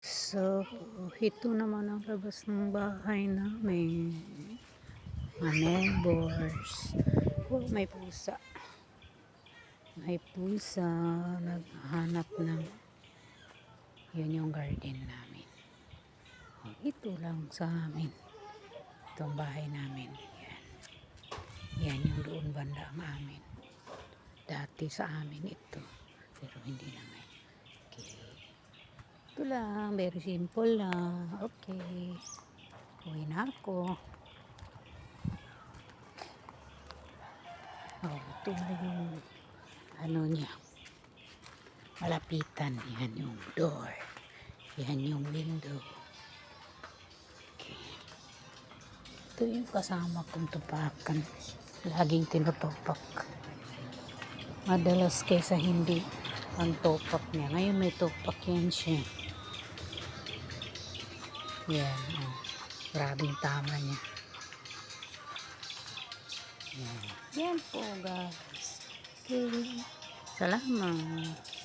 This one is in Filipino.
So, ito naman ang labas ng bahay namin. Mga neighbors. Oh, may pusa. May pusa. Naghahanap ng... Yun yung garden namin. Oh, ito lang sa amin. Itong bahay namin. Yan. Yan yung doon banda ang amin. Dati sa amin ito. Pero hindi na ngayon. Okay. Ito lang. Very simple lang. Okay. Uwi na ako. Oh, ito na yung ano niya. Malapitan. Yan yung door. Yan yung window. Okay. Ito yung kasama kong tupakan. Laging tinutupak. Madalas kaysa hindi ang tupak niya. Ngayon may tupak yan siya. Yan. Oh. Grabing tama niya. Yan. Yan po guys. Okay. Salamat.